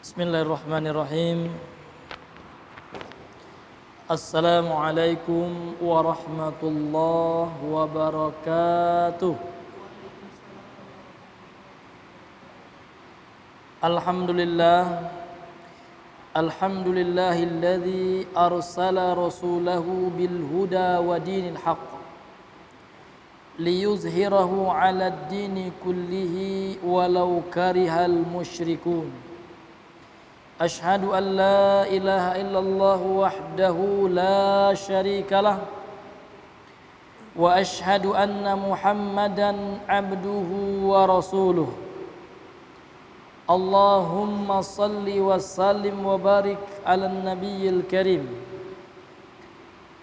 Bismillahirrahmanirrahim. Assalamualaikum warahmatullahi wabarakatuh. Alhamdulillahilladzi arsala rasulahu bil huda wa dinil haqq liyuzhirahu 'alad dini kullihi walau karihal musyrikun. Ashhadu an la ilaha illallah wahdahu la syarika lah wa ashhadu anna Muhammadan abduhu wa rasuluh. Allahumma salli wa sallim wa barik ala nabiyyil karim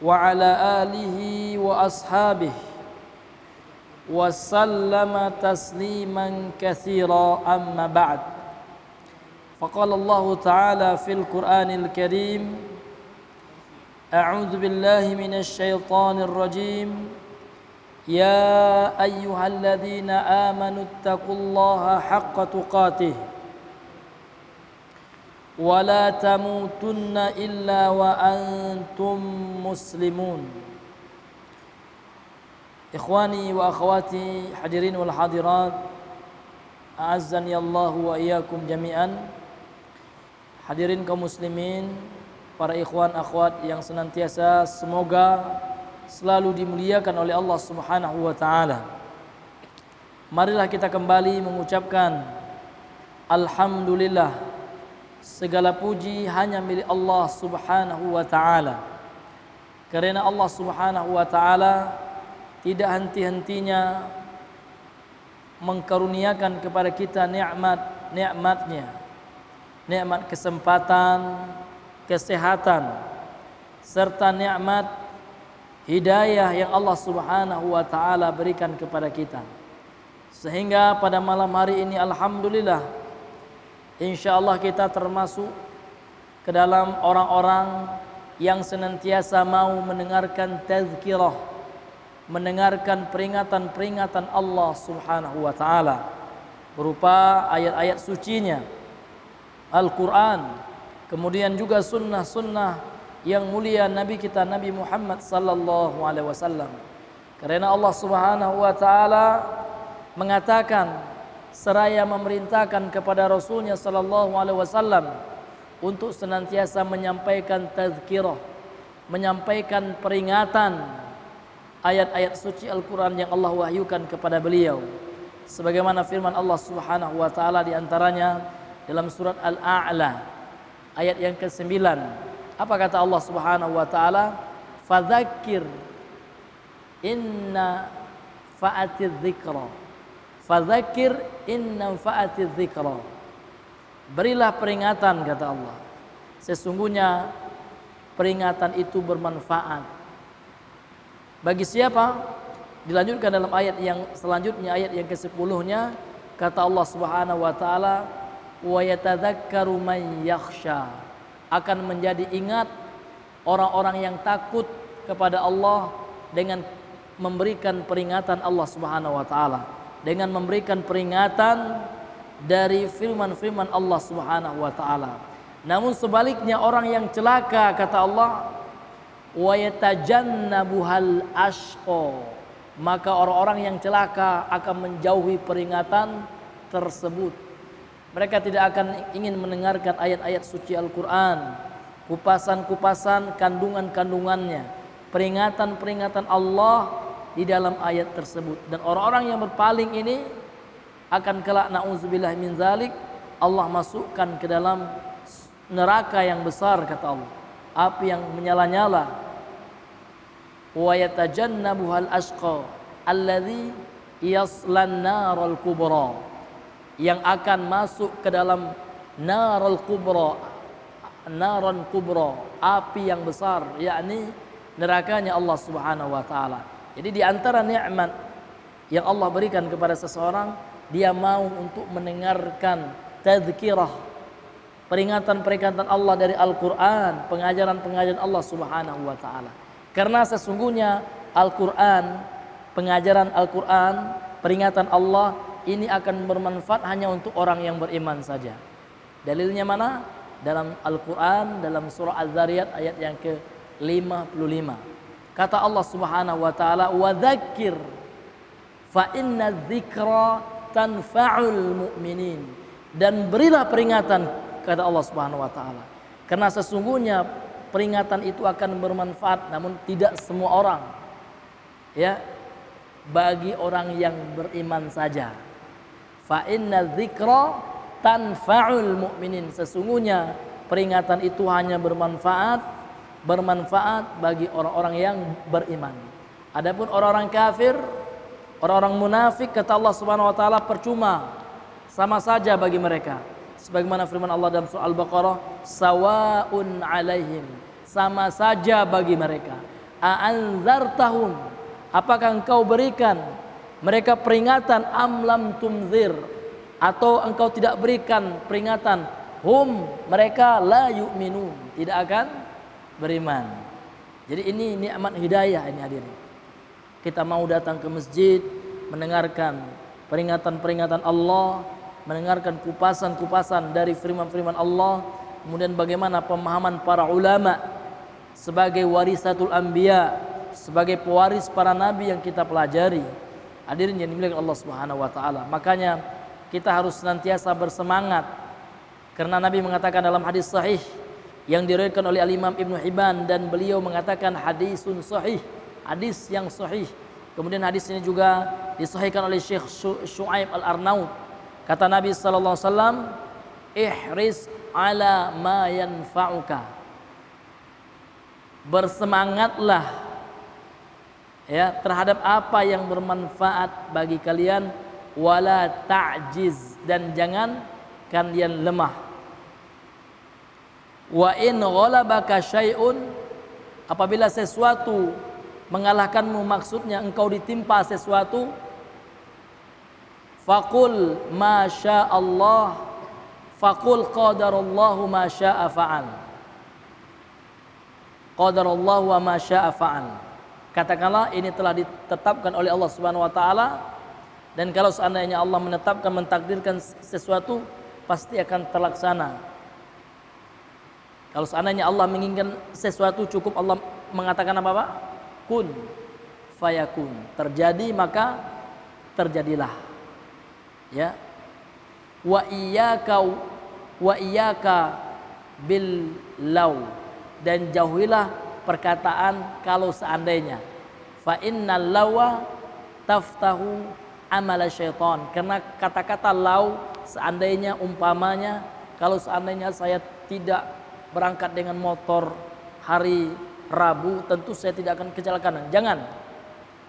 wa ala alihi wa ashabihi wa sallama tasliman katsira, amma ba'd. فقال الله تعالى في القرآن الكريم: أعوذ بالله من الشيطان الرجيم يا أيها الذين آمنوا اتقوا الله حق تقاته ولا تموتن إلا وأنتم مسلمون. إخواني وأخواتي hadirin wal hadirat, a'azzani Allah wa iyyakum jami'an. Hadirin kaum muslimin, para ikhwan akhwat yang senantiasa semoga selalu dimuliakan oleh Allah Subhanahu wa taala. Marilah kita kembali mengucapkan alhamdulillah, segala puji hanya milik Allah Subhanahu wa taala. Karena Allah Subhanahu wa taala tidak henti-hentinya mengkaruniakan kepada kita nikmat-nikmatnya, nikmat kesempatan, kesehatan, serta nikmat hidayah yang Allah Subhanahu wa taala berikan kepada kita. Sehingga pada malam hari ini alhamdulillah, insyaallah kita termasuk ke dalam orang-orang yang senantiasa mau mendengarkan tazkirah, mendengarkan peringatan-peringatan Allah Subhanahu wa taala berupa ayat-ayat sucinya Al-Quran, kemudian juga sunnah-sunnah yang mulia Nabi kita Nabi Muhammad sallallahu alaihi wasallam. Karena Allah Subhanahu wa taala mengatakan seraya memerintahkan kepada Rasulnya sallallahu alaihi wasallam untuk senantiasa menyampaikan tazkirah, menyampaikan peringatan ayat-ayat suci Al-Quran yang Allah wahyukan kepada beliau. Sebagaimana firman Allah Subhanahu wa taala di antaranya dalam surat Al-A'la ayat yang ke-9. Apa kata Allah Subhanahu wa taala? Fadzakir inna fa'atiz dzikra. Fadzakir inna fa'atiz dzikra. Berilah peringatan, kata Allah. Sesungguhnya peringatan itu bermanfaat. Bagi siapa? Dilanjutkan dalam ayat yang selanjutnya, ayat yang ke-10-nya, kata Allah Subhanahu wa taala, wa yatadzakkaru man yakhsha. Akan menjadi ingat orang-orang yang takut kepada Allah dengan memberikan peringatan Allah Subhanahu wa taala, dengan memberikan peringatan dari firman-firman Allah Subhanahu wa taala. Namun sebaliknya orang yang celaka, kata Allah, wa yatajannabuhal ashqa, maka orang-orang yang celaka akan menjauhi peringatan tersebut. Mereka tidak akan ingin mendengarkan ayat-ayat suci Al-Quran, kupasan-kupasan kandungan-kandungannya, peringatan-peringatan Allah di dalam ayat tersebut. Dan orang-orang yang berpaling ini akan kelak, na'udzubillah min zalik, Allah masukkan ke dalam neraka yang besar, kata Allah, api yang menyala-nyala. Wa yatajannabuhal ashqa alladzi yaslan naral kubra, yang akan masuk ke dalam narul kubra, naran kubra, api yang besar, yakni nerakanya Allah Subhanahu wa taala. Jadi di antara nikmat yang Allah berikan kepada seseorang, dia mau untuk mendengarkan tazkirah, peringatan-peringatan Allah dari Al-Quran, pengajaran-pengajaran Allah Subhanahu wa taala. Karena sesungguhnya Al-Quran, pengajaran Al-Quran, peringatan Allah ini akan bermanfaat hanya untuk orang yang beriman saja. Dalilnya mana? Dalam Al-Quran, dalam surah Az-Zariyat ayat yang ke-55. Kata Allah Subhanahu wa taala, "Wa dzakir fa inna dzikra tanfa'ul mu'minin." Dan berilah peringatan, kata Allah Subhanahu wa taala. Karena sesungguhnya peringatan itu akan bermanfaat, namun tidak semua orang. Ya, bagi orang yang beriman saja. Fa inna dzikra tanfa'ul mu'minin. Sesungguhnya peringatan itu hanya bermanfaat bagi orang-orang yang beriman. Adapun orang-orang kafir, orang-orang munafik, kata Allah Subhanahu wa taala, percuma, sama saja bagi mereka. Sebagaimana firman Allah dalam surah Al-Baqarah, sawaun alaihim, sama saja bagi mereka. A'anzartahum, apakah engkau berikan mereka peringatan, am lam tumzir, atau engkau tidak berikan peringatan, hum, mereka la yu'minun, tidak akan beriman. Jadi ini nikmat hidayah ini hadirin. Kita mau datang ke masjid, mendengarkan peringatan-peringatan Allah, mendengarkan kupasan-kupasan dari firman-firman Allah, kemudian bagaimana pemahaman para ulama sebagai warisatul anbiya, sebagai pewaris para nabi yang kita pelajari. Hadirin yang dimiliki Allah Subhanahu wa taala. Makanya kita harus senantiasa bersemangat, karena Nabi mengatakan dalam hadis sahih yang diriwayatkan oleh Al-Imam Ibnu Hibban, dan beliau mengatakan hadisun sahih, hadis yang sahih. Kemudian hadis ini juga disahihkan oleh Syekh Syuaib Al-Arnaud. Kata Nabi sallallahu alaihi wasallam, ihris ala ma yanfa'uka, bersemangatlah ya terhadap apa yang bermanfaat bagi kalian, wala ta'jiz, dan jangan kalian lemah. Wa in ghalabaka syai'un, apabila sesuatu mengalahkanmu, maksudnya engkau ditimpa sesuatu, faqul ma sya'allah, faqul qadarallahu ma sya'a fa'al. Qadarallahu wa ma sya'a fa'al. Katakanlah ini telah ditetapkan oleh Allah Subhanahu wa taala, dan kalau seandainya Allah menetapkan, mentakdirkan sesuatu, pasti akan terlaksana. Kalau seandainya Allah menginginkan sesuatu, cukup Allah mengatakan apa Pak? Kun fayakun. Terjadi maka terjadilah. Ya. Wa iyyaka bil law, dan jauhilah perkataan kalau seandainya. Fa innal lawa taftahu amala syaitan, karena kata-kata lau, seandainya, umpamanya, kalau seandainya saya tidak berangkat dengan motor hari Rabu, tentu saya tidak akan kecelakaan. Jangan.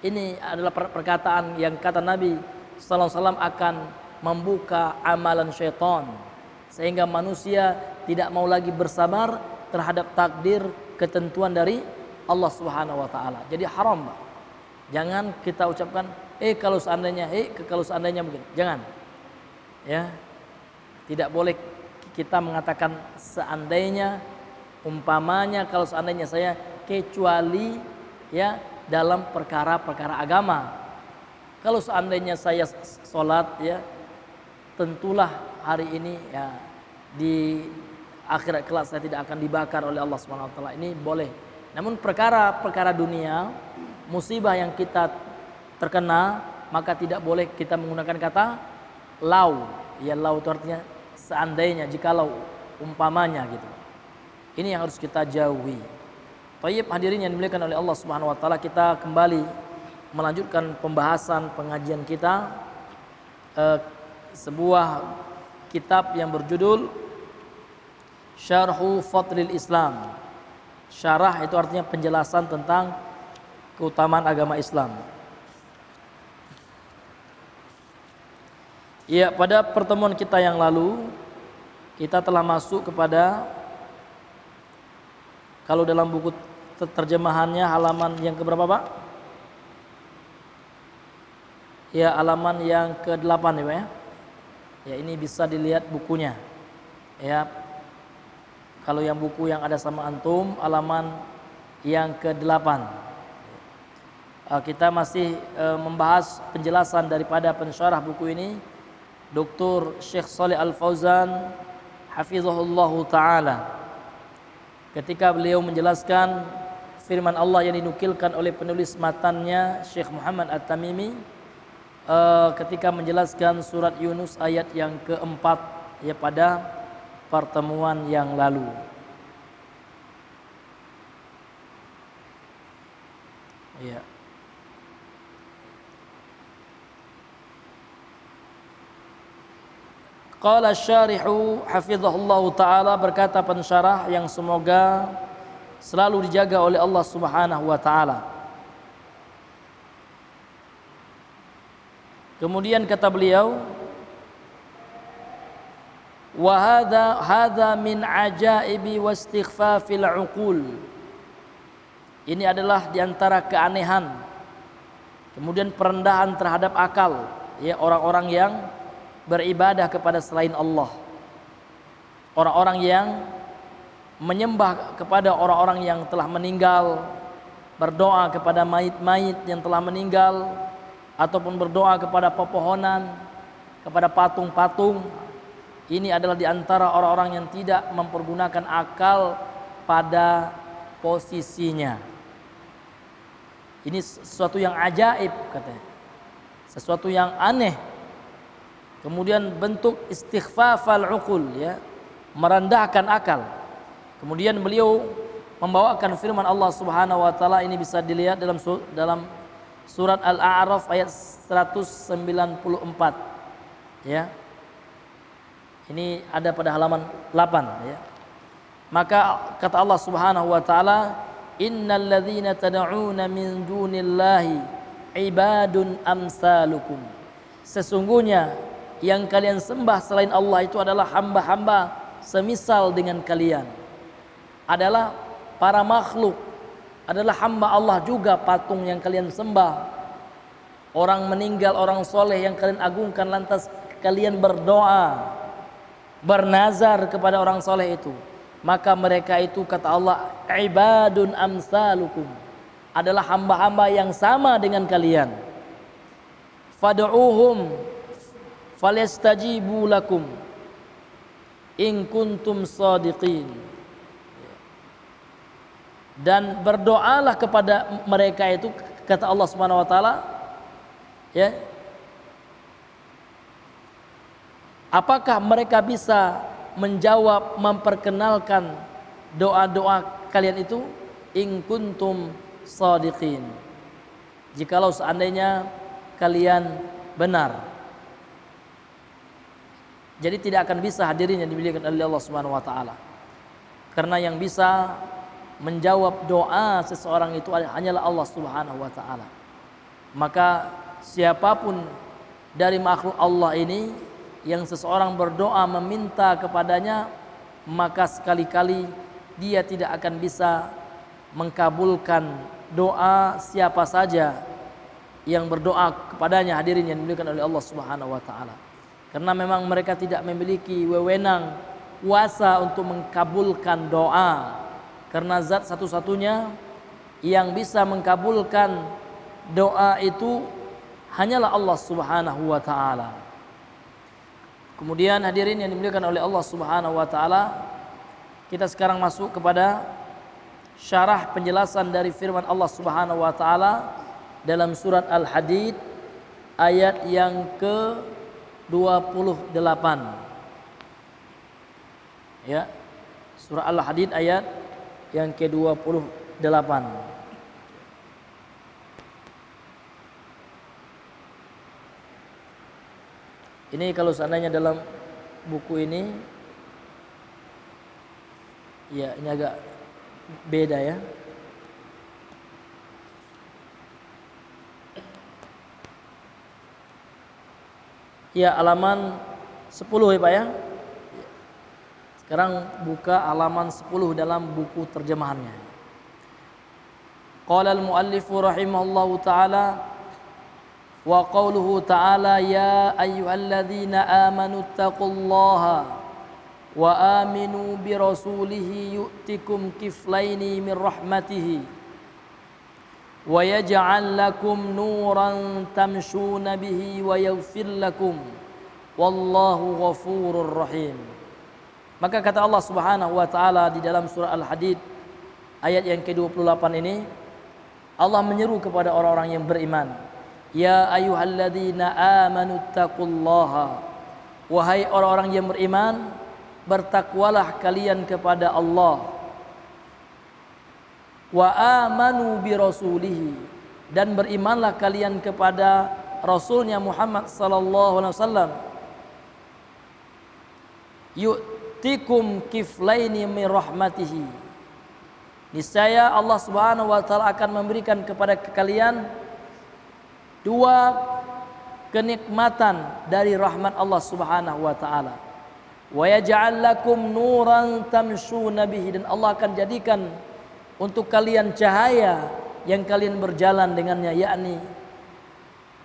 Ini adalah perkataan yang kata Nabi sallallahu alaihi wasallam akan membuka amalan syaitan, sehingga manusia tidak mau lagi bersabar terhadap takdir, ketentuan dari Allah Subhanahu wa taala. Jadi haram, Pak. Jangan kita ucapkan kalau seandainya mungkin. Jangan. Ya. Tidak boleh kita mengatakan seandainya, umpamanya, kalau seandainya saya, kecuali ya dalam perkara-perkara agama. Kalau seandainya saya sholat, ya tentulah hari ini ya di akhirat kelak saya tidak akan dibakar oleh Allah Subhanahu wa taala. Ini boleh. Namun perkara-perkara dunia, musibah yang kita terkena, maka tidak boleh kita menggunakan kata lau. Ya lau itu artinya seandainya, jikalau, umpamanya gitu. Ini yang harus kita jauhi. Thayyib, hadirin yang dimuliakan oleh Allah Subhanahu wa taala, kita kembali melanjutkan pembahasan pengajian kita, sebuah kitab yang berjudul Syarhu Fadlil Islam. Syarah itu artinya penjelasan tentang keutamaan agama Islam. Ya, pada pertemuan kita yang lalu kita telah masuk kepada, kalau dalam buku terjemahannya halaman yang keberapa Pak? Ya, halaman yang ke-8 ya Pak ya. Ya, ini bisa dilihat bukunya. Ya. Kalau yang buku yang ada sama antum, halaman yang ke-8. Kita masih membahas penjelasan daripada pensyarah buku ini, Dr. Syekh Shalih Al Fauzan hafizahullahu taala ketika beliau menjelaskan firman Allah yang dinukilkan oleh penulis matannya Syekh Muhammad At-Tamimi ketika menjelaskan surat Yunus ayat yang keempat ya pada pertemuan yang lalu. Ya. Qala syarihu hafizahullahu taala, berkata pensyarah yang semoga selalu dijaga oleh Allah Subhanahu wa taala. Kemudian kata beliau, wa hadza min ajaibi wastighfafil uqul. Ini adalah diantara keanehan, kemudian perendahan terhadap akal ya orang-orang yang beribadah kepada selain Allah, orang-orang yang menyembah kepada orang-orang yang telah meninggal, berdoa kepada mayit-mayit yang telah meninggal, ataupun berdoa kepada pepohonan, kepada patung-patung. Ini adalah diantara orang-orang yang tidak mempergunakan akal pada posisinya. Ini sesuatu yang ajaib katanya, sesuatu yang aneh. Kemudian bentuk istighfafal uqul ya, merendahkan akal. Kemudian beliau membawakan firman Allah Subhanahu wa taala, ini bisa dilihat dalam surat Al-A'raf ayat 194 ya. Ini ada pada halaman 8 ya. Maka kata Allah Subhanahu wa taala, innal ladzina tad'una min dunillahi ibadun amsalukum. Sesungguhnya yang kalian sembah selain Allah itu adalah hamba-hamba semisal dengan kalian, adalah para makhluk, adalah hamba Allah juga. Patung yang kalian sembah, orang meninggal, orang soleh yang kalian agungkan, lantas kalian berdoa, bernazar kepada orang soleh itu, maka mereka itu kata Allah ibadun amsalukum, adalah hamba-hamba yang sama dengan kalian. Fad'uuhum falyastajibu lakum in kuntum shadiqin. Dan berdoalah kepada mereka itu kata Allah Subhanahu wa taala ya. Apakah mereka bisa menjawab, memperkenalkan doa-doa kalian itu? In kuntum shadiqin, jikalau seandainya kalian benar. Jadi tidak akan bisa hadirin yang dimuliakan oleh Allah Subhanahu wa taala. Karena yang bisa menjawab doa seseorang itu hanyalah Allah Subhanahu wa taala. Maka siapapun dari makhluk Allah ini yang seseorang berdoa meminta kepadanya, maka sekali-kali dia tidak akan bisa mengkabulkan doa siapa saja yang berdoa kepadanya, hadirin yang dimuliakan oleh Allah Subhanahu wa taala. Karena memang mereka tidak memiliki wewenang kuasa untuk mengkabulkan doa. Karena zat satu-satunya yang bisa mengkabulkan doa itu hanyalah Allah Subhanahu wa taala. Kemudian hadirin yang dimuliakan oleh Allah Subhanahu wa taala, kita sekarang masuk kepada syarah penjelasan dari firman Allah Subhanahu wa taala dalam surat Al-Hadid ayat yang ke-28. Ya. Surah Al-Hadid ayat yang ke-28. Ini kalau seandainya dalam buku ini, ya ini agak beda ya. Ya halaman 10 ya Pak ya. Sekarang buka halaman 10 dalam buku terjemahannya. Qala al-muallifu rahimahullahu ta'ala wa qawluhu ta'ala ya ayyuhalladzina amanu taqullaha wa aminu bi rasulihi yu'tikum kiflaini min rahmatihi wa yaj'al lakum nuran tamshuna bihi wa yaghfir lakum wallahu ghafurur rahim. Maka kata Allah Subhanahu wa taala di dalam surah Al-Hadid ayat yang ke-28 ini, Allah menyeru kepada orang-orang yang beriman, ya ayyuhalladzina amanu taqullaha, wahai orang-orang yang beriman, bertakwalah kalian kepada Allah, wa amanu bi rasulihi, dan berimanlah kalian kepada Rasulnya Muhammad sallallahu alaihi wasallam, yu'tikum kiflaini min rahmatihi, niscaya Allah Subhanahu wa taala akan memberikan kepada kalian dua kenikmatan dari rahmat Allah Subhanahu wa taala. Wa yaj'al lakum nuran tamshuna bihi, dan Allah akan jadikan untuk kalian cahaya yang kalian berjalan dengannya, yakni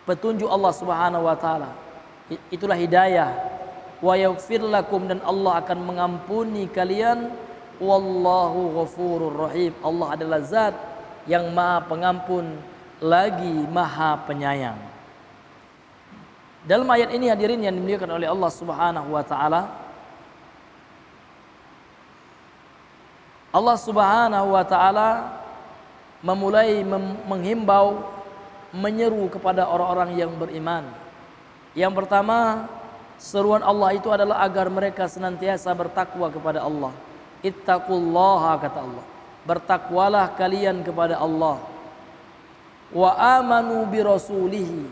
petunjuk Allah Subhanahu wa taala. Itulah hidayah. Wa yaghfir lakum, dan Allah akan mengampuni kalian. Wallahu ghafurur rahim, Allah adalah zat yang maha pengampun lagi maha penyayang. Dalam ayat ini hadirin yang dimuliakan oleh Allah Subhanahu wa taala, Allah Subhanahu wa taala memulai menghimbau, menyeru kepada orang-orang yang beriman. Yang pertama, seruan Allah itu adalah agar mereka senantiasa bertakwa kepada Allah. Ittaqullaha, kata Allah, bertakwalah kalian kepada Allah. Wa amanu bi rasulihi,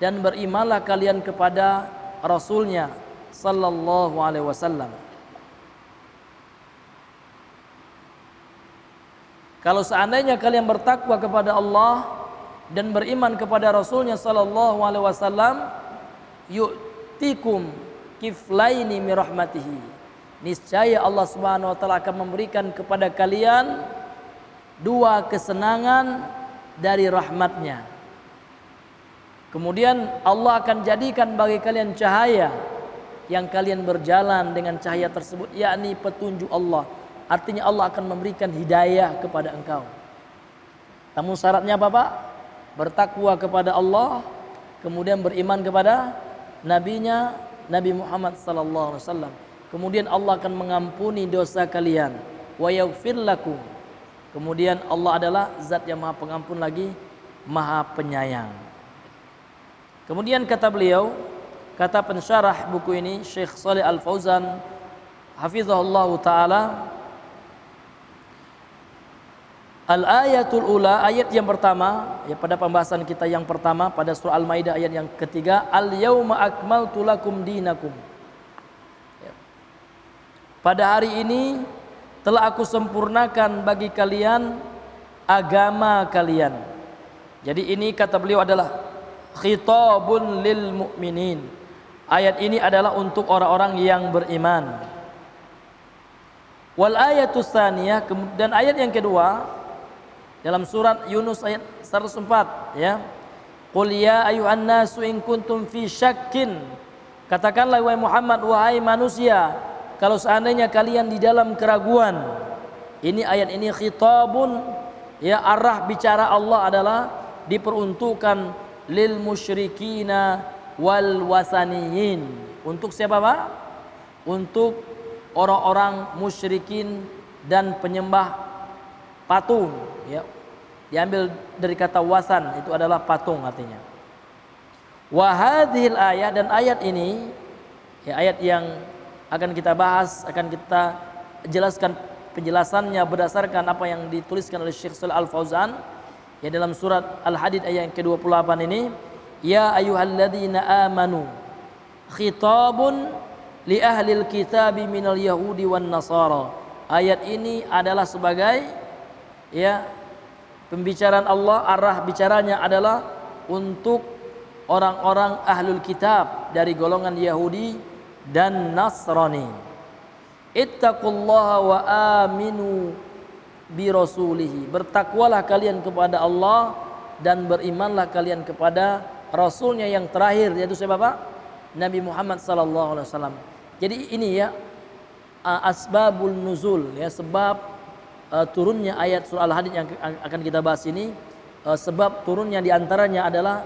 dan berimanlah kalian kepada Rasulnya sallallahu alaihi wasallam. Kalau seandainya kalian bertakwa kepada Allah dan beriman kepada Rasulnya sallallahu alaihi wasallam, yu'tikum kiflaini min rahmatihi, niscaya Allah Subhanahu wa taala akan memberikan kepada kalian dua kesenangan dari rahmatnya. Kemudian Allah akan jadikan bagi kalian cahaya yang kalian berjalan dengan cahaya tersebut, yakni petunjuk Allah. Artinya Allah akan memberikan hidayah kepada engkau. Namun syaratnya apa, Pak? Bertakwa kepada Allah, kemudian beriman kepada nabinya, Nabi Muhammad sallallahu alaihi wasallam. Kemudian Allah akan mengampuni dosa kalian. Wa yaghfir lakum. Kemudian Allah adalah zat yang maha pengampun lagi maha penyayang. Kemudian kata beliau, kata pensyarah buku ini Syekh Shalih Al Fauzan hafizahullah taala, al-ayatul ula, ayat yang pertama ya, pada pembahasan kita yang pertama pada surah Al-Maidah ayat yang ketiga, al-yauma akmaltu lakum dinakum, ya. Pada hari ini telah aku sempurnakan bagi kalian agama kalian. Jadi ini kata beliau adalah khitabun lil mu'minin. Ayat ini adalah untuk orang-orang yang beriman. Wal ayatus tsaniyah, dan ayat yang kedua dalam surat Yunus ayat 104, ya. Qul ya ayyuhan nasu in kuntum fi syakkin, katakanlah wahai Muhammad, wahai manusia, kalau seandainya kalian di dalam keraguan. Ini ayat ini khitabun, ya, arah bicara Allah adalah diperuntukkan lil musyrikina wal wasaniyin. Untuk siapa, Pak? Untuk orang-orang musyrikin dan penyembah patung, ya. Diambil dari kata wasan, itu adalah patung artinya. Wa hadhil ayat, dan ayat ini ya, ayat yang akan kita bahas, akan kita jelaskan penjelasannya berdasarkan apa yang dituliskan oleh Syekh Shalih Al Fauzan ya dalam surat Al-Hadid ayat yang ke-28 ini, ya ayyuhalladzina amanu khitabun li ahlil kitabi minal yahudi wan nasara. Ayat ini adalah sebagai, ya, pembicaraan Allah, arah bicaranya adalah untuk orang-orang ahlul kitab dari golongan Yahudi dan Nasrani. Ittaqullaha wa aminu bi rasulihi, bertakwalah kalian kepada Allah dan berimanlah kalian kepada Rasulnya yang terakhir, yaitu siapa, Pak? Nabi Muhammad sallallahu alaihi wasallam. Jadi ini ya asbabul nuzul, ya, sebab turunnya ayat surah Al-Hadid yang akan kita bahas ini, sebab turunnya diantaranya adalah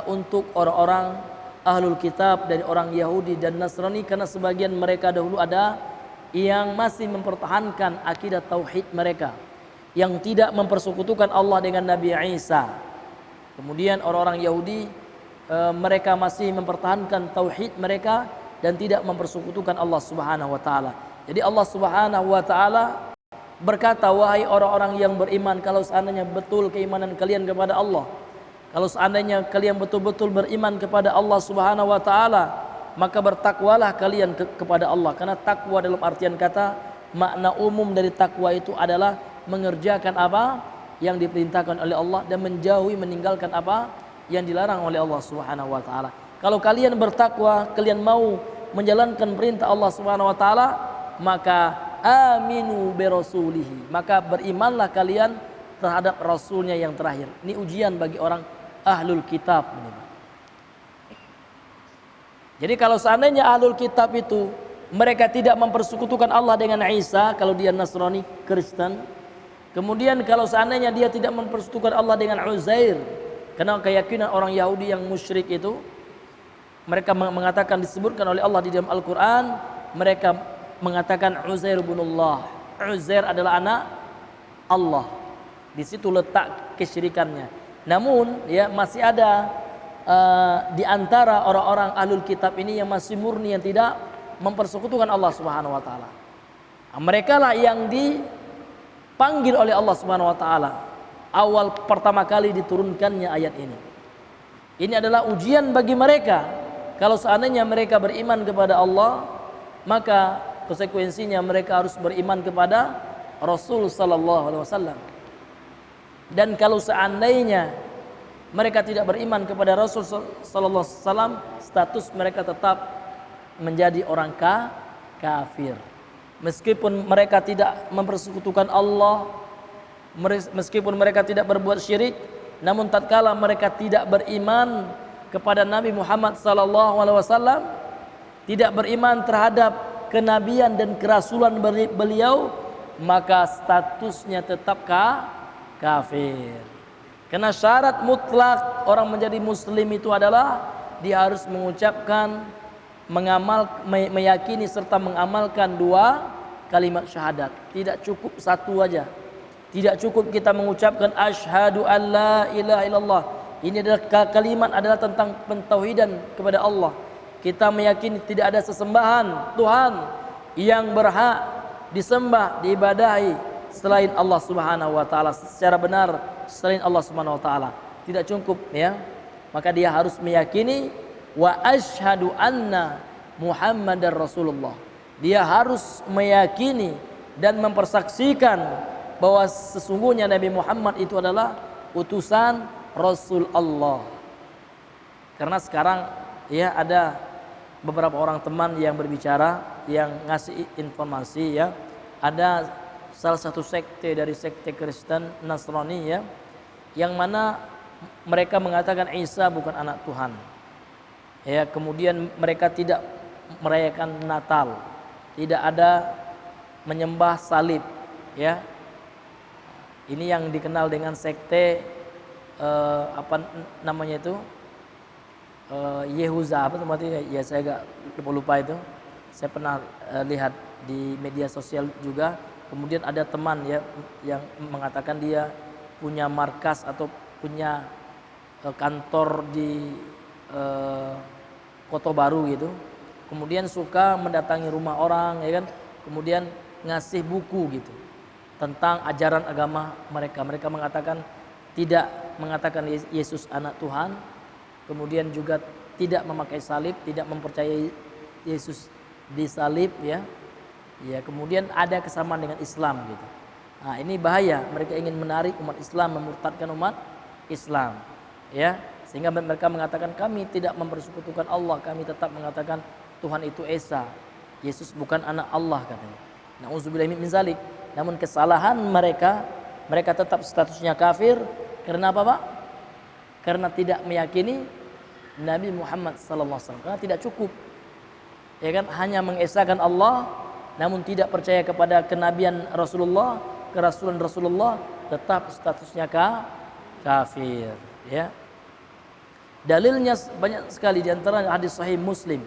untuk orang-orang ahlul kitab dari orang Yahudi dan Nasrani, karena sebagian mereka dahulu ada yang masih mempertahankan akidah tauhid mereka, yang tidak mempersekutukan Allah dengan Nabi Isa. Kemudian orang-orang Yahudi mereka masih mempertahankan tauhid mereka dan tidak mempersekutukan Allah Subhanahu wa taala. Jadi Allah Subhanahu wa taala berkata, wahai orang-orang yang beriman, kalau seandainya betul keimanan kalian kepada Allah, kalau seandainya kalian betul-betul beriman kepada Allah Subhanahu wa taala, maka bertakwalah kalian kepada Allah. Karena takwa dalam artian kata, makna umum dari takwa itu adalah mengerjakan apa yang diperintahkan oleh Allah dan menjauhi meninggalkan apa yang dilarang oleh Allah Subhanahu wa taala. Kalau kalian bertakwa, kalian mau menjalankan perintah Allah Subhanahu wa taala, maka aminu bi rasulihi, maka berimanlah kalian terhadap rasulnya yang terakhir. Ini ujian bagi orang ahlul kitab. Jadi kalau seandainya ahlul kitab itu mereka tidak mempersekutukan Allah dengan Isa, kalau dia Nasrani, Kristen, kemudian kalau seandainya dia tidak mempersekutukan Allah dengan Uzair, karena keyakinan orang Yahudi yang musyrik itu, mereka mengatakan, disebutkan oleh Allah di dalam Al-Quran, mereka mengatakan Uzair ibnullah, Uzair adalah anak Allah. Di situ letak kesyirikannya. Namun ya masih ada di antara orang-orang ahlul kitab ini yang masih murni, yang tidak mempersekutukan Allah Subhanahu wa taala. Mereka lah yang dipanggil oleh Allah Subhanahu wa taala awal pertama kali diturunkannya ayat ini. Ini adalah ujian bagi mereka. Kalau seandainya mereka beriman kepada Allah, maka konsekuensinya mereka harus beriman kepada Rasul sallallahu alaihi wasallam. Dan kalau seandainya mereka tidak beriman kepada Rasul sallallahu alaihi wasallam, status mereka tetap menjadi orang kafir. Meskipun mereka tidak mempersekutukan Allah, meskipun mereka tidak berbuat syirik, namun tatkala mereka tidak beriman kepada Nabi Muhammad sallallahu alaihi wasallam, tidak beriman terhadap kenabian dan kerasulan beliau, maka statusnya tetap kafir. Karena syarat mutlak orang menjadi muslim itu adalah dia harus mengucapkan, meyakini serta mengamalkan dua kalimat syahadat. Tidak cukup satu aja. Tidak cukup kita mengucapkan asyhadu an la ilaha illallah. Ini adalah kalimat adalah tentang pentauhidan kepada Allah. Kita meyakini tidak ada sesembahan Tuhan yang berhak disembah, diibadahi selain Allah Subhanahu wa taala, secara benar selain Allah Subhanahu wa taala. Tidak cukup ya. Maka dia harus meyakini wa asyhadu anna Muhammadar Rasulullah. Dia harus meyakini dan mempersaksikan bahwa sesungguhnya Nabi Muhammad itu adalah utusan Rasul Allah. Karena sekarang ya ada beberapa orang teman yang berbicara, yang ngasih informasi ya, ada salah satu sekte dari sekte Kristen Nasrani ya, yang mana mereka mengatakan Isa bukan anak Tuhan. Ya, kemudian mereka tidak merayakan Natal, tidak ada menyembah salib ya. Ini yang dikenal dengan sekte apa namanya itu? Yehuza apa tempatnya ya, saya agak lupa itu. Saya pernah lihat di media sosial juga. Kemudian ada teman ya yang mengatakan dia punya markas atau punya kantor di Kota Baru gitu. Kemudian suka mendatangi rumah orang ya kan. Kemudian ngasih buku gitu tentang ajaran agama mereka. Mereka mengatakan tidak mengatakan Yesus anak Tuhan, kemudian juga tidak memakai salib, tidak mempercayai Yesus disalib ya. Ya, kemudian ada kesamaan dengan Islam gitu. Nah, ini bahaya. Mereka ingin menarik umat Islam, memurtadkan umat Islam. Ya, sehingga mereka mengatakan kami tidak mempersekutukan Allah, kami tetap mengatakan Tuhan itu Esa. Yesus bukan anak Allah katanya. Nauzubillah min zalik. Namun kesalahan mereka tetap statusnya kafir. Karena apa, Pak? Karena tidak meyakini Nabi Muhammad sallallahu alaihi wasallam. Karena tidak cukup. Ya kan, hanya mengesahkan Allah namun tidak percaya kepada kenabian Rasulullah, kerasulan Rasulullah, tetap statusnya kafir, ya. Dalilnya banyak sekali, di antara hadis sahih Muslim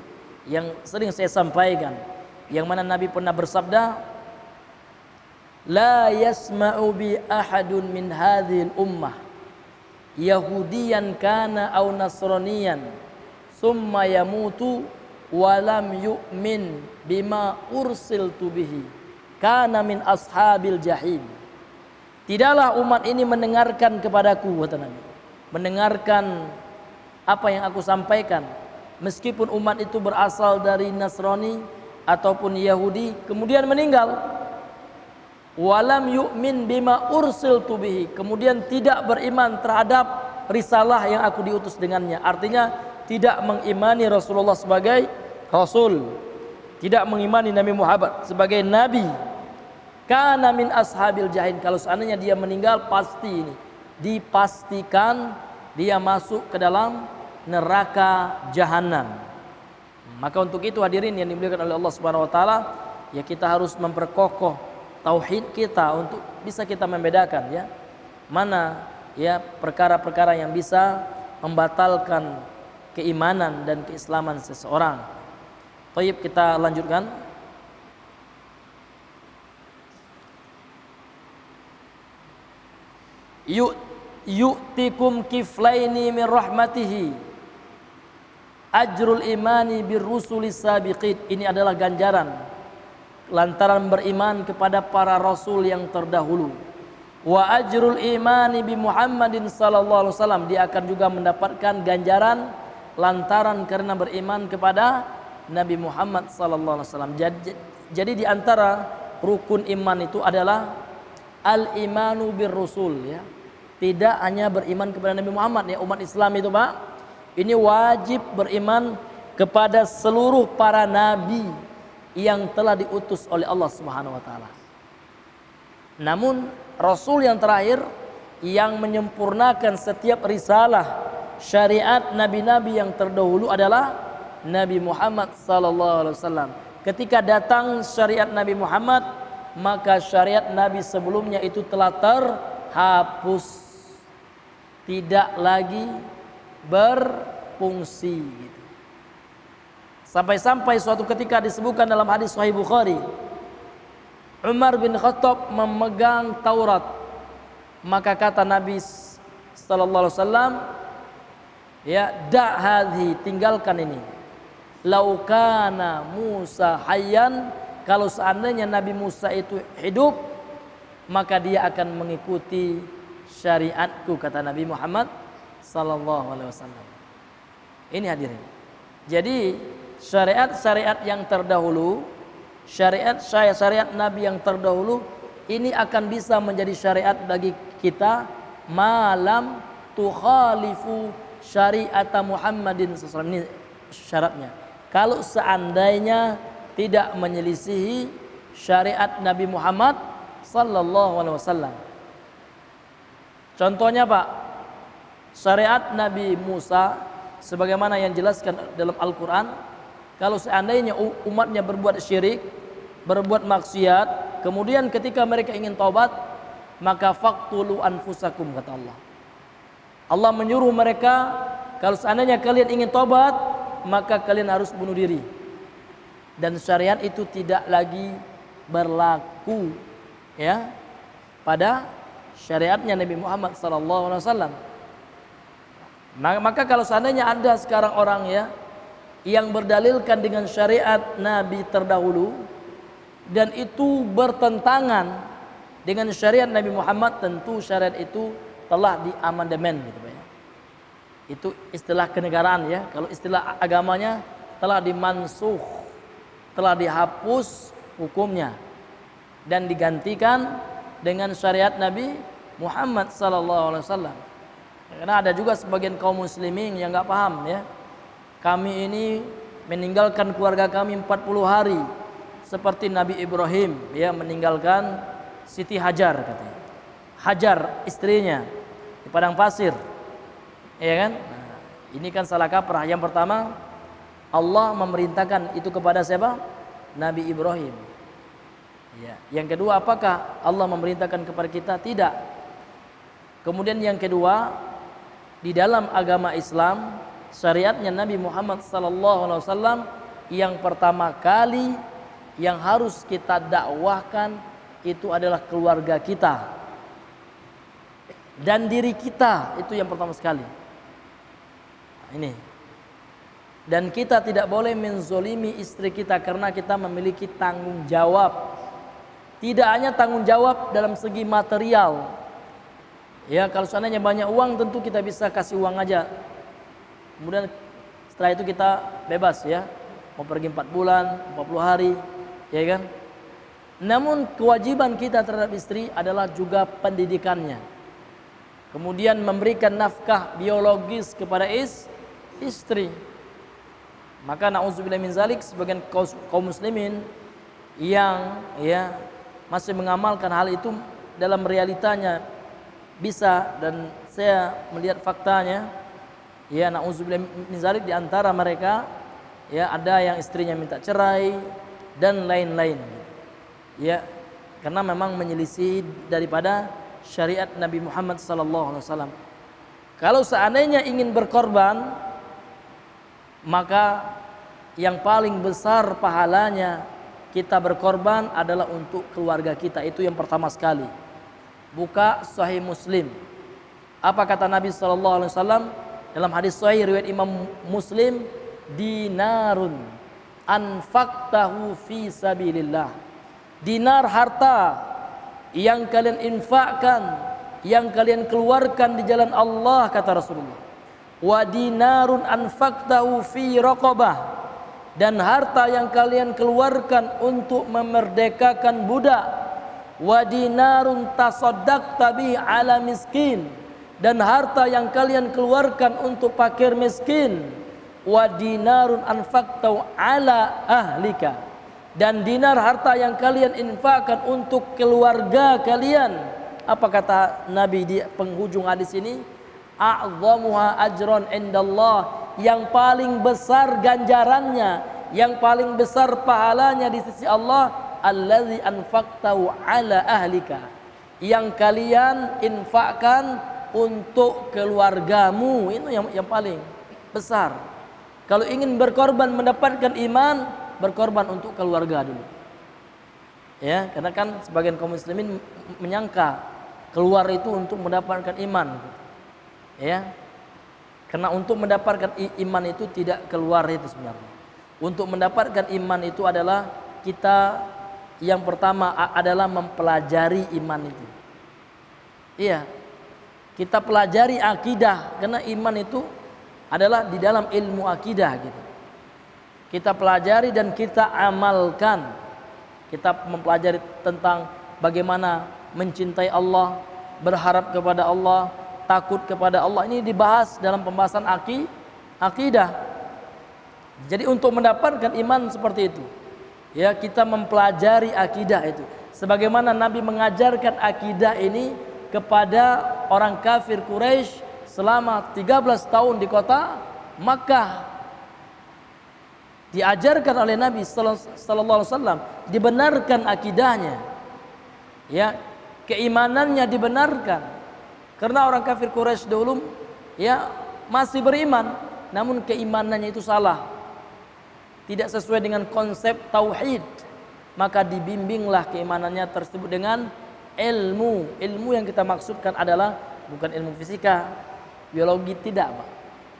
yang sering saya sampaikan, yang mana Nabi pernah bersabda, la yasma'u bi ahadun min hadhil ummah yahudiyan kana aw nasraniyan summa yamutu wa lam yu'min bima ursiltu bihi kana min ashabil jahim. Tidaklah umat ini mendengarkan kepadaku, kata Nabi, mendengarkan apa yang aku sampaikan, meskipun umat itu berasal dari Nasrani ataupun Yahudi, kemudian meninggal, walam yu'min bima ursiltu bihi, kemudian tidak beriman terhadap risalah yang aku diutus dengannya. Artinya tidak mengimani Rasulullah sebagai Rasul, tidak mengimani Nabi Muhammad sebagai Nabi. Kana min ashabil jahim, kalau seandainya dia meninggal, pasti ini dipastikan dia masuk ke dalam neraka jahanam. Maka untuk itu hadirin yang dimuliakan oleh Allah Subhanahu wa taala, ya kita harus memperkokoh tauhid kita untuk bisa kita membedakan ya mana ya perkara-perkara yang bisa membatalkan keimanan dan keislaman seseorang. Baik, kita lanjutkan. Yu'tikum kiflaini min rahmatihi ajrul imani bir rusulis sabiqin. Ini adalah ganjaran lantaran beriman kepada para rasul yang terdahulu. Wa ajrul imani bi Muhammadin sallallahu alaihi wasallam, dia akan juga mendapatkan ganjaran lantaran karena beriman kepada Nabi Muhammad sallallahu alaihi wasallam. Jadi di antara rukun iman itu adalah al-imanu bir rusul ya. Tidak hanya beriman kepada Nabi Muhammad ya, umat Islam itu Pak, ini wajib beriman kepada seluruh para nabi yang telah diutus oleh Allah Subhanahu wa taala. Namun rasul yang terakhir yang menyempurnakan setiap risalah syariat nabi-nabi yang terdahulu adalah Nabi Muhammad sallallahu alaihi wasallam. Ketika datang syariat Nabi Muhammad, maka syariat nabi sebelumnya itu telah terhapus, tidak lagi berfungsi gitu. Sampai-sampai suatu ketika disebutkan dalam hadis Sahih Bukhari, Umar bin Khattab memegang Taurat, maka kata Nabi sallallahu alaihi wasallam, ya da hadhi, tinggalkan ini. Laukana Musa hayyan, kalau seandainya Nabi Musa itu hidup, maka dia akan mengikuti syariatku, kata Nabi Muhammad sallallahu alaihi wasallam. Ini hadirin. Jadi syariat-syariat yang terdahulu, syariat Nabi yang terdahulu ini akan bisa menjadi syariat bagi kita malam tukhalifu syariat Muhammadin sallallahu alaihi wasallam. Ini syaratnya. Kalau seandainya tidak menyelisihi syariat Nabi Muhammad sallallahu alaihi wasallam. Contohnya Pak, syariat Nabi Musa sebagaimana yang jelaskan dalam Al-Quran, kalau seandainya umatnya berbuat syirik, berbuat maksiat, kemudian ketika mereka ingin taubat, maka faqtulu anfusakum, kata Allah. Allah menyuruh mereka, kalau seandainya kalian ingin taubat, maka kalian harus bunuh diri. Dan syariat itu tidak lagi berlaku ya pada syariatnya Nabi Muhammad SAW. Maka kalau seandainya ada sekarang orang ya yang berdalilkan dengan syariat Nabi terdahulu dan itu bertentangan dengan syariat Nabi Muhammad, tentu syariat itu telah diamandemen gitu Pak ya. Itu istilah kenegaraan ya. Kalau istilah agamanya telah dimansuh, telah dihapus hukumnya dan digantikan dengan syariat Nabi Muhammad sallallahu alaihi wasallam. Karena ada juga sebagian kaum muslimin yang enggak paham ya. Kami ini meninggalkan keluarga kami 40 hari seperti Nabi Ibrahim ya meninggalkan Siti Hajar katanya. Hajar istrinya di padang pasir. Ya kan? Nah, ini kan salah kaprah. Yang pertama, Allah memerintahkan itu kepada siapa? Nabi Ibrahim. Ya. Yang kedua, apakah Allah memerintahkan kepada kita? Tidak. Kemudian yang kedua, di dalam agama Islam syariatnya Nabi Muhammad SAW yang pertama kali yang harus kita dakwahkan itu adalah keluarga kita dan diri kita, itu yang pertama sekali. Ini. Dan kita tidak boleh menzolimi istri kita karena kita memiliki tanggung jawab. Tidak hanya tanggung jawab dalam segi material. Ya, kalau seandainya banyak uang tentu kita bisa kasih uang aja. Kemudian setelah itu kita bebas ya. Mau pergi 4 bulan, 40 hari, ya kan? Namun kewajiban kita terhadap istri adalah juga pendidikannya. Kemudian memberikan nafkah biologis kepada istri. Maka na'udzubillah min zalik, sebagian kaum muslimin yang ya masih mengamalkan hal itu dalam realitanya bisa, dan saya melihat faktanya ya na'udzubillah min zalik, di antara mereka ya ada yang istrinya minta cerai dan lain-lain. Ya, karena memang menyelisih daripada syariat Nabi Muhammad SAW. Kalau seandainya ingin berkorban, maka yang paling besar pahalanya kita berkorban adalah untuk keluarga kita. Itu yang pertama sekali. Buka Sahih Muslim. Apa kata Nabi SAW dalam hadis Sahih riwayat Imam Muslim? Dinarun anfaqtahu fi sabilillah. Dinar harta yang kalian infakkan, yang kalian keluarkan di jalan Allah, kata Rasulullah. Wa dinarun anfaqtahu fi raqabah, dan harta yang kalian keluarkan untuk memerdekakan budak. Wa dinarun tasaddaqta bihi ala miskin, dan harta yang kalian keluarkan untuk fakir miskin. Wa dinarun anfaqtahu ala ahlika, dan dinar harta yang kalian infakkan untuk keluarga kalian. Apa kata Nabi di penghujung hadis ini? A'zamuha ajran indallah, yang paling besar ganjarannya, yang paling besar pahalanya di sisi Allah, allazi anfaqtahu ala ahlika, yang kalian infakkan untuk keluargamu. Itu yang paling besar. Kalau ingin berkorban mendapatkan iman, berkorban untuk keluarga dulu. Ya, karena kan sebagian kaum muslimin menyangka keluar itu untuk mendapatkan iman. Ya, karena untuk mendapatkan iman itu tidak keluar itu sebenarnya. Untuk mendapatkan iman itu adalah kita yang pertama adalah mempelajari iman itu. Iya, kita pelajari akidah, karena iman itu adalah di dalam ilmu akidah gitu. Kita pelajari dan kita amalkan. Kita mempelajari tentang bagaimana mencintai Allah, berharap kepada Allah, takut kepada Allah. Ini dibahas dalam pembahasan akidah. Jadi untuk mendapatkan iman seperti itu, ya kita mempelajari akidah itu. Sebagaimana Nabi mengajarkan akidah ini kepada orang kafir Quraisy selama 13 tahun di kota Makkah. Diajarkan oleh Nabi sallallahu alaihi wasallam, dibenarkan akidahnya. Ya, keimanannya dibenarkan. Karena orang kafir Quraisy dulu ya masih beriman, namun keimanannya itu salah. Tidak sesuai dengan konsep tauhid. Maka dibimbinglah keimanannya tersebut dengan ilmu. Ilmu yang kita maksudkan adalah bukan ilmu fisika, biologi, tidak, Pak.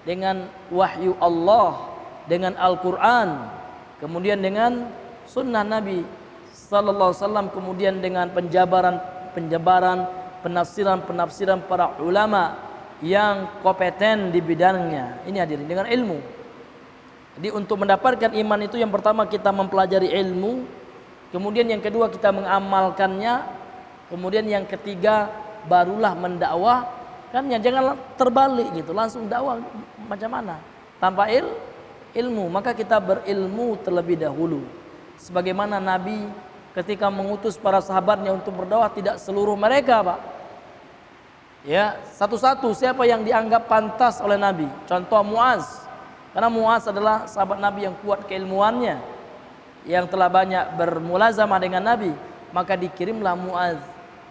Dengan wahyu Allah, dengan Al-Quran, kemudian dengan sunnah Nabi sallallahu alaihi wasallam, kemudian dengan penjabaran, penafsiran para ulama yang kompeten di bidangnya. Ini hadirin, dengan ilmu. Jadi untuk mendapatkan iman itu yang pertama kita mempelajari ilmu, kemudian yang kedua kita mengamalkannya, kemudian yang ketiga barulah mendakwah. Kan ya jangan terbalik gitu, langsung dakwah macam mana? Tanpa ilmu, maka kita berilmu terlebih dahulu. Sebagaimana Nabi ketika mengutus para sahabatnya untuk berdakwah, tidak seluruh mereka, Pak. Ya, satu-satu siapa yang dianggap pantas oleh Nabi. Contoh Muaz. Karena Muaz adalah sahabat Nabi yang kuat keilmuannya, yang telah banyak bermulazamah dengan Nabi, maka dikirimlah Muaz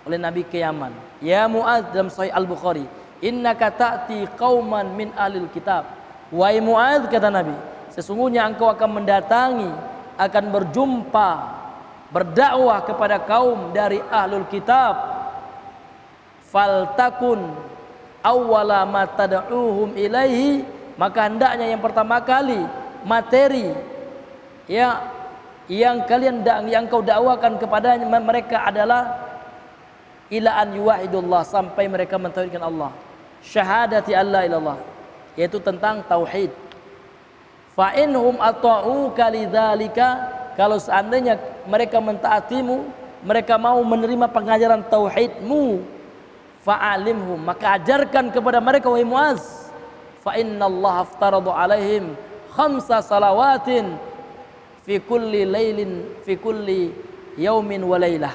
oleh Nabi ke Yaman. Ya Muaz, dalam Sahih Al-Bukhari, innaka ta'ti qauman min ahlil kitab. Wahai Mu'adz, kata Nabi, sesungguhnya engkau akan mendatangi, akan berjumpa, berdakwah kepada kaum dari ahlul kitab. Faltakun awwala ma tad'uhum ilaihi, maka hendaknya yang pertama kali materi ya yang kau dakwakan kepada mereka adalah ila an yuwahidullah, sampai mereka mentauhidkan Allah, syahadati alla ilallah, yaitu tentang tauhid. Fa inhum ata'uka lidzalika, kalau seandainya mereka mentaatimu, mereka mau menerima pengajaran tauhidmu, fa'alimhum, maka ajarkan kepada mereka wahai Mu'adz, fa innallaha aftarada alaihim khamsa salawatin fi kulli lailin fi kulli yaumin wa lailah.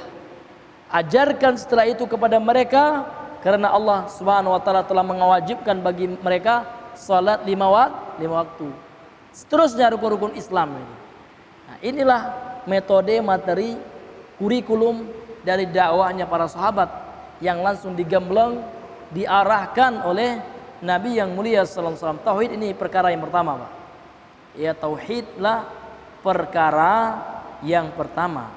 Ajarkan setelah itu kepada mereka, karena Allah Subhanahu wa taala telah mengawajibkan bagi mereka salat 5 waktu. Seterusnya rukun-rukun Islam ini. Nah, inilah metode, materi, kurikulum dari dakwahnya para sahabat yang langsung digembleng, diarahkan oleh Nabi yang mulia sallallahu alaihi wasallam. Tauhid ini perkara yang pertama, Pak. Ya, tauhidlah perkara yang pertama.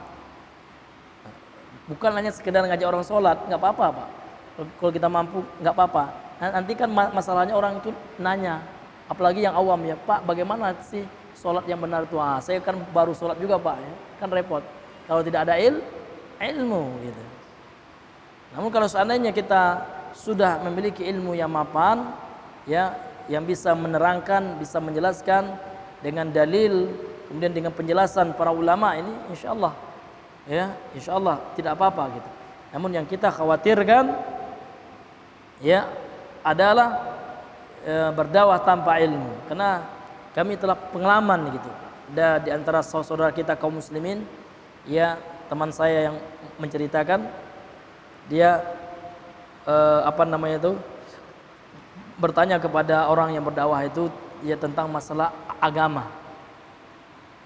Bukan hanya sekedar ngajak orang sholat, nggak apa-apa, Pak. Kalau kita mampu, nggak apa-apa. Nanti kan masalahnya orang itu nanya, apalagi yang awam ya, Pak, bagaimana sih sholat yang benar itu? Saya kan baru sholat juga, Pak, ya. Kan repot. Kalau tidak ada ilmu, gitu. Namun kalau seandainya kita sudah memiliki ilmu yang mapan, ya, yang bisa menerangkan, bisa menjelaskan dengan dalil, kemudian dengan penjelasan para ulama ini, insya Allah, ya, insya Allah tidak apa-apa gitu. Namun yang kita khawatirkan, ya, adalah berdakwah tanpa ilmu, karena kami telah pengalaman gitu. Ada di antara saudara kita kaum muslimin, ya, teman saya yang menceritakan, dia bertanya kepada orang yang berdakwah itu, ya, tentang masalah agama.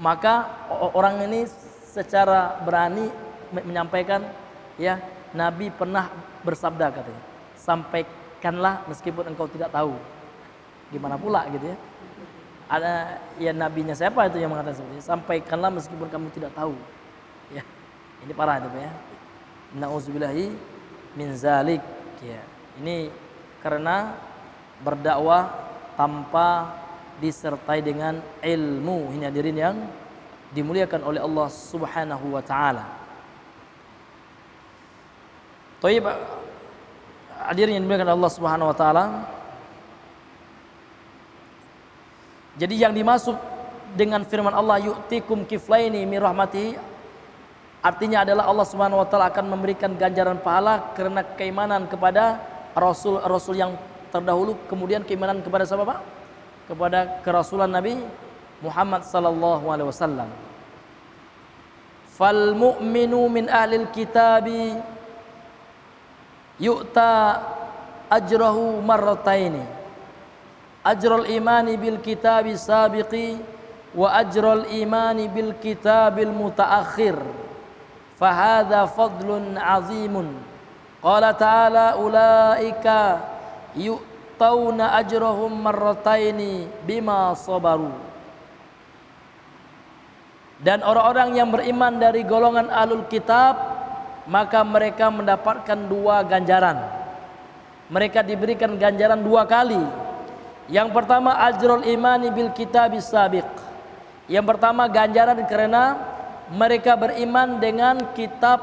Maka orang ini secara berani menyampaikan, ya, Nabi pernah bersabda, katanya, sampaikanlah meskipun engkau tidak tahu. Gimana pula gitu ya? Ada, ya, nabinya siapa itu yang mengatakan seperti itu? Sampaikanlah meskipun kamu tidak tahu. Ya, ini parah itu, ya. Nauzubillahi min zalik. Ya, ini karena berdakwah tanpa disertai dengan ilmu. Ini hadirin yang dimuliakan oleh Allah Subhanahu wa taala. Thayyib, hadirin yang dimuliakan Allah Subhanahu wa taala. Jadi yang dimaksud dengan firman Allah yu'tikum kiflaini min rahmatihi, artinya adalah Allah Subhanahu wa taala akan memberikan ganjaran pahala karena keimanan kepada rasul-rasul yang terdahulu, kemudian keimanan kepada siapa, Pak? Kepada kerasulan Nabi Muhammad sallallahu alaihi wasallam. Fal mu'minu min ahlil kitabi yu'ta ajrahu marrataini. Ajrul imani bil kitabi sabiqi wa ajrul imani bil kitabil mutaakhir. Fahadha fadlun azimun. Qala ta'ala ulaika yu'tauna ajrahum marrataini bima sabaru. Dan orang-orang yang beriman dari golongan ahlul kitab, maka mereka mendapatkan 2 ganjaran. Mereka diberikan ganjaran 2 kali. Yang pertama, ajrul imani bil kitabis sabiq. Yang pertama, ganjaran karena mereka beriman dengan kitab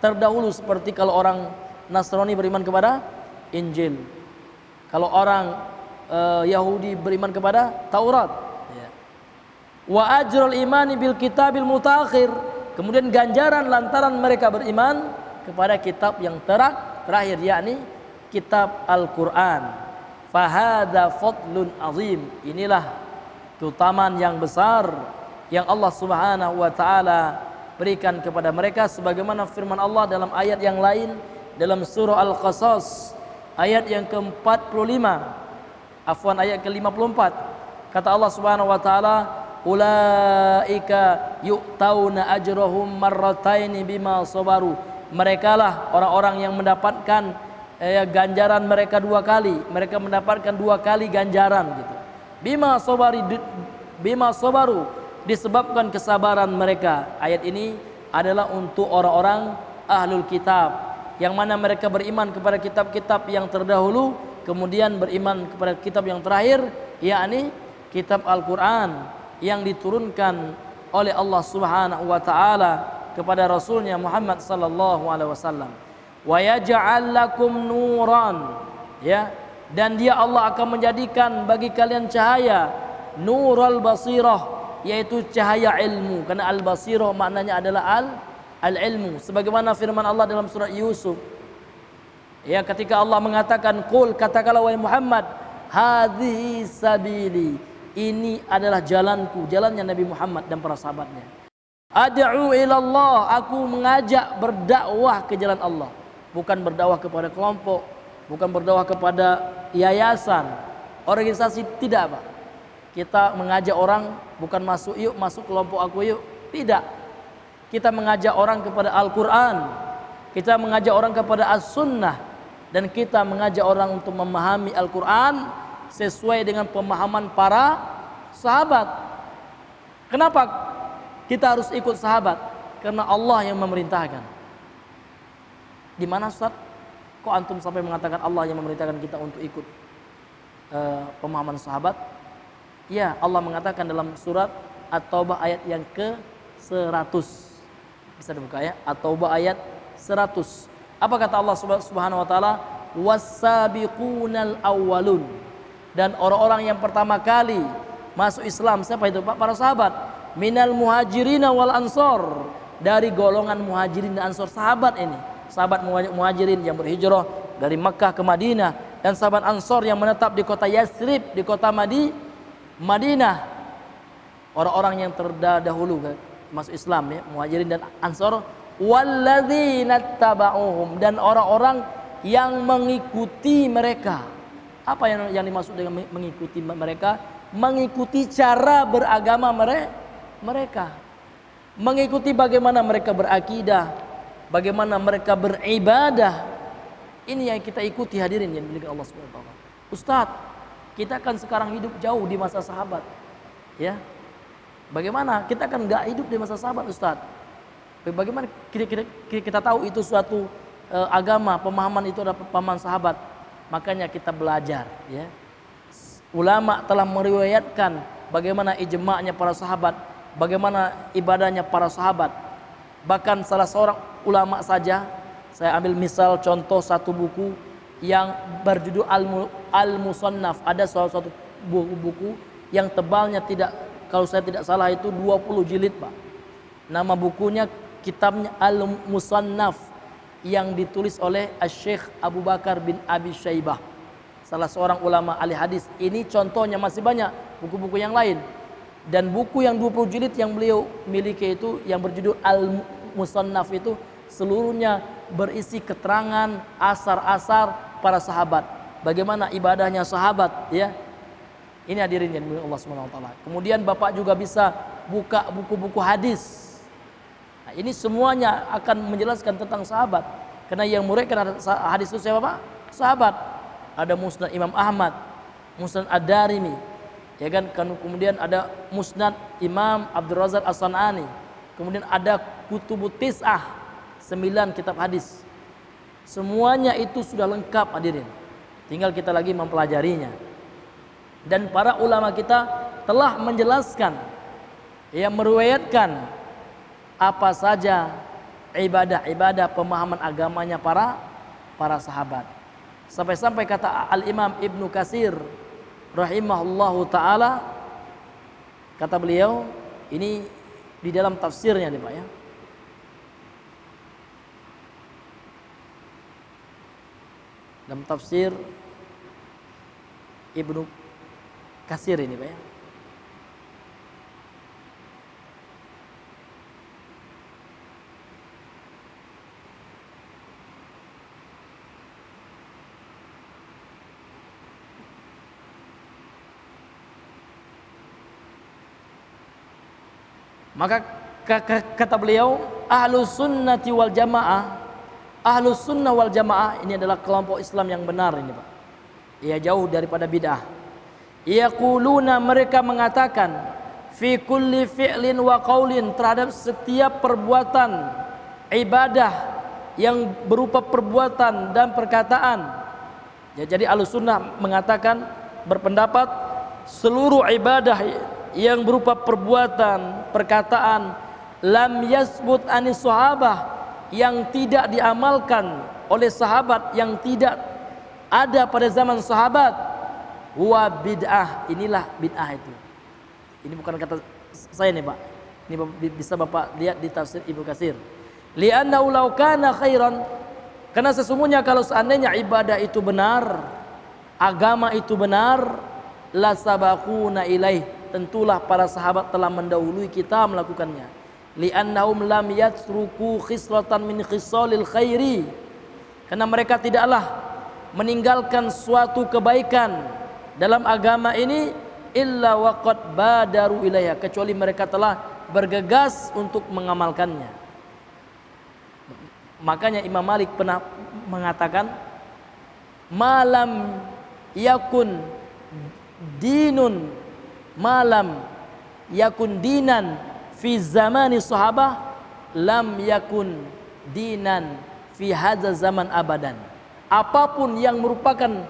terdahulu, seperti kalau orang Nasrani beriman kepada Injil, kalau orang Yahudi beriman kepada Taurat. Wa ajrul imani bil kitabil mutaakhir. Kemudian ganjaran lantaran mereka beriman kepada kitab yang terakhir, yakni kitab Al-Qur'an. Fahadha fadlun azim. Inilah keutamaan yang besar yang Allah Subhanahu wa taala berikan kepada mereka, sebagaimana firman Allah dalam ayat yang lain dalam surah Al-Qasas ayat yang ke-45, afwan, ayat ke-54. Kata Allah Subhanahu wa taala, ulaika yu'tauna ajrahum marrataini bima sabaru. Merekalah orang-orang yang mendapatkan ganjaran mereka 2 kali. Mereka mendapatkan 2 kali ganjaran gitu. bima sabaru, disebabkan kesabaran mereka. Ayat ini adalah untuk orang-orang ahlul kitab, yang mana mereka beriman kepada kitab-kitab yang terdahulu, kemudian beriman kepada kitab yang terakhir, yakni kitab Al-Quran yang diturunkan oleh Allah Subhanahu wa taala kepada Rasulnya Muhammad sallallahu alaihi wasallam. Wa yaj'al lakum nuran, ya, dan dia Allah akan menjadikan bagi kalian cahaya, nurul basirah, yaitu cahaya ilmu, karena al-basirah maknanya adalah al-ilmu, sebagaimana firman Allah dalam surat Yusuf, ya, ketika Allah mengatakan, qul, katakanlah wahai Muhammad, hadhihi sabili, ini adalah jalanku, jalannya Nabi Muhammad dan para sahabatnya. Ad'u ilallah, aku mengajak berdakwah ke jalan Allah, bukan berdakwah kepada kelompok, bukan berdakwah kepada yayasan, organisasi, tidak, Pak. Kita mengajak orang bukan masuk kelompok aku yuk, tidak. Kita mengajak orang kepada Al-Quran, kita mengajak orang kepada As-Sunnah, dan kita mengajak orang untuk memahami Al-Quran sesuai dengan pemahaman para sahabat. Kenapa kita harus ikut sahabat? Karena Allah yang memerintahkan. Di mana, Ustaz? Kok antum sampai mengatakan Allah yang memerintahkan kita untuk ikut pemahaman sahabat? Ya, Allah mengatakan dalam surat At-Taubah ayat yang ke-100. Bisa dibuka ya, At-Taubah ayat 100. Apa kata Allah Subhanahu wa taala? Was-sabiqunal awwalun. Dan orang-orang yang pertama kali masuk Islam, siapa itu, Pak? Para sahabat. Minal muhajirin wal ansor, dari golongan muhajirin dan ansor. Sahabat ini, sahabat muhajirin yang berhijrah dari Makkah ke Madinah, dan sahabat ansor yang menetap di kota Yathrib, di kota Madinah. Orang-orang yang terdahulu masuk Islam, ya, muhajirin dan ansor. Walladzina taba'uhum, dan orang-orang yang mengikuti mereka. Apa yang dimaksud dengan mengikuti mereka? Mengikuti cara beragama mereka, mengikuti bagaimana mereka berakidah, bagaimana mereka beribadah. Ini yang kita ikuti, hadirin yang dimiliki Allah Subhanahu wa taala. Ustadz, kita kan sekarang hidup jauh di masa sahabat, ya. Bagaimana? Kita kan nggak hidup di masa sahabat, Ustadz. Bagaimana kita tahu itu suatu agama, pemahaman itu adalah pemahaman sahabat? Makanya kita belajar, ya. Ulama telah meriwayatkan bagaimana ijma'nya para sahabat, bagaimana ibadahnya para sahabat. Bahkan salah seorang ulama saja, saya ambil misal contoh satu buku yang berjudul Al-Musannaf. Ada suatu buku yang tebalnya kalau saya tidak salah itu 20 jilid, Pak. Nama bukunya, kitabnya Al-Musannaf, yang ditulis oleh Syekh Abu Bakar bin Abi Syaibah, salah seorang ulama ahli hadis. Ini contohnya, masih banyak buku-buku yang lain. Dan buku yang 20 jilid yang beliau miliki itu, yang berjudul Al-Musannaf itu, seluruhnya berisi keterangan asar-asar para sahabat, bagaimana ibadahnya sahabat, ya. Ini hadirin yang Allah Subhanahu wa taala. Kemudian Bapak juga bisa buka buku-buku hadis. Nah, ini semuanya akan menjelaskan tentang sahabat, karena yang meriwayatkan hadis itu siapa, Pak? Sahabat. Ada Musnad Imam Ahmad, Musnad Ad-Darimi, ya kan? Kemudian ada Musnad Imam Abdul Razak As-San'ani. Kemudian ada Kutubut Tis'ah, 9 kitab hadis. Semuanya itu sudah lengkap, hadirin. Tinggal kita lagi mempelajarinya. Dan para ulama kita telah menjelaskan, yang meriwayatkan apa saja ibadah-ibadah pemahaman agamanya para sahabat. Sampai-sampai kata Al-Imam Ibnu Katsir rahimahullahu taala, kata beliau, ini di dalam tafsirnya nih, Pak, ya. Dalam tafsir Ibnu Katsir ini, Pak, ya. Maka kata beliau, Ahlus Sunnati wal Jamaah, Ahlus Sunnah wal Jamaah ini adalah kelompok Islam yang benar ini, Pak. Ia jauh daripada bid'ah. Yaquluna, mereka mengatakan, fi kulli fi'lin wa qaulin, terhadap setiap perbuatan ibadah yang berupa perbuatan dan perkataan. Ya, jadi Ahlussunnah mengatakan, berpendapat seluruh ibadah yang berupa perbuatan, perkataan, lam yasbut anis sahabah, yang tidak diamalkan oleh sahabat, yang tidak ada pada zaman sahabat, huwa bid'ah, inilah bid'ah itu. Ini bukan kata saya nih Pak, ini bisa Bapak lihat di tafsir Ibnu Katsir. Li'annahu law kana khairan, karena sesungguhnya kalau seandainya ibadah itu benar, agama itu benar, la sabaquna ilaih, tentulah para sahabat telah mendahului kita melakukannya. Li'annahum lam yatruku khislatan min khisalil khairi, karena mereka tidaklah meninggalkan suatu kebaikan dalam agama ini illa waqad badaru ilaiha, kecuali mereka telah bergegas untuk mengamalkannya. Makanya Imam Malik pernah mengatakan, malam yakun dinun, malam yakun dinan fi zamani sahabah, lam yakun dinan fi hadza zaman abadan. Apapun yang merupakan,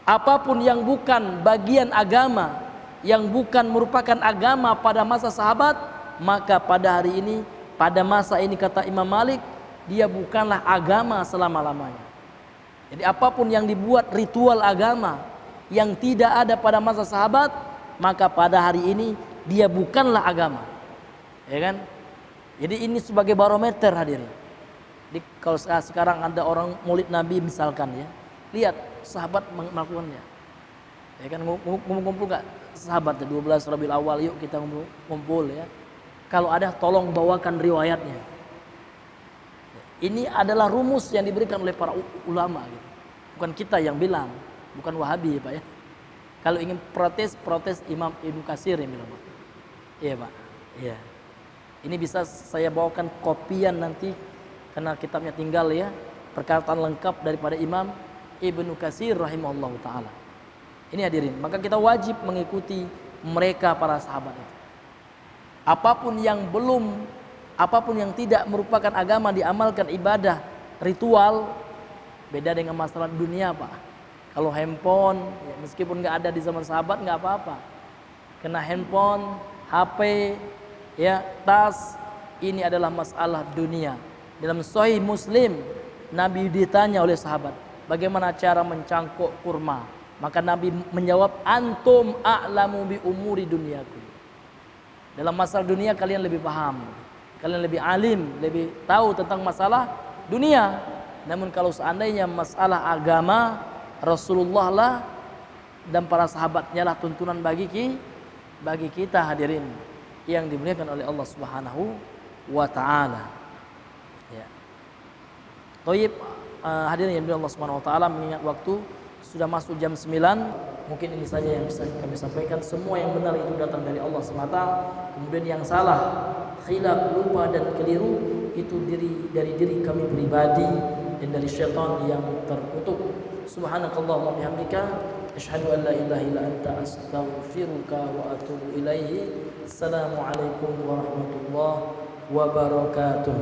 apapun yang bukan bagian agama, yang bukan merupakan agama pada masa sahabat, maka pada hari ini, pada masa ini, kata Imam Malik, dia bukanlah agama selama-lamanya. Jadi apapun yang dibuat ritual agama yang tidak ada pada masa sahabat, maka pada hari ini dia bukanlah agama. Ya kan? Jadi ini sebagai barometer hadirin. Jadi kalau sekarang ada orang maulid Nabi misalkan ya, lihat sahabat melakukannya. Ya kan, ngumpul enggak sahabat 12 Rabiul Awal, yuk kita ngumpul ya. Kalau ada tolong bawakan riwayatnya. Ini adalah rumus yang diberikan oleh para ulama gitu. Bukan kita yang bilang, bukan Wahabi ya Pak ya. Kalau ingin protes Imam Ibnu Katsir yang bilang Pak. Iya Pak. Iya. Ini bisa saya bawakan kopian nanti karena kitabnya tinggal ya, perkataan lengkap daripada Imam Ibnu Katsir rahimahullahu taala. Ini hadirin, maka kita wajib mengikuti mereka para sahabat itu. Apapun yang tidak merupakan agama diamalkan, ibadah, ritual, beda dengan masalah dunia Pak. Kalau handphone, ya, meskipun nggak ada di zaman sahabat nggak apa-apa. Kena handphone, HP, ya, tas, ini adalah masalah dunia. Dalam Sahih Muslim, Nabi ditanya oleh sahabat, bagaimana cara mencangkuk kurma? Maka Nabi menjawab, antum a'lamu bi umuri dunyakum. Dalam masalah dunia kalian lebih paham, kalian lebih alim, lebih tahu tentang masalah dunia. Namun kalau seandainya masalah agama, Rasulullah lah dan para sahabatnya lah tuntunan bagi kita hadirin yang dimuliakan oleh Allah Subhanahu wa taala. Ya. Thayyib, hadirin yang dimuliakan Allah Subhanahu wa taala, mengingat waktu sudah masuk jam 9, mungkin ini saja yang bisa kami sampaikan. Semua yang benar itu datang dari Allah semata, kemudian yang salah, khilaf, lupa dan keliru itu dari diri kami pribadi dan dari syaitan yang terkutuk. Subhanakallahumma bihamdika asyhadu an la ilaha illa anta astaghfiruka wa atubu ilaihi. Assalamualaikum warahmatullahi wabarakatuh.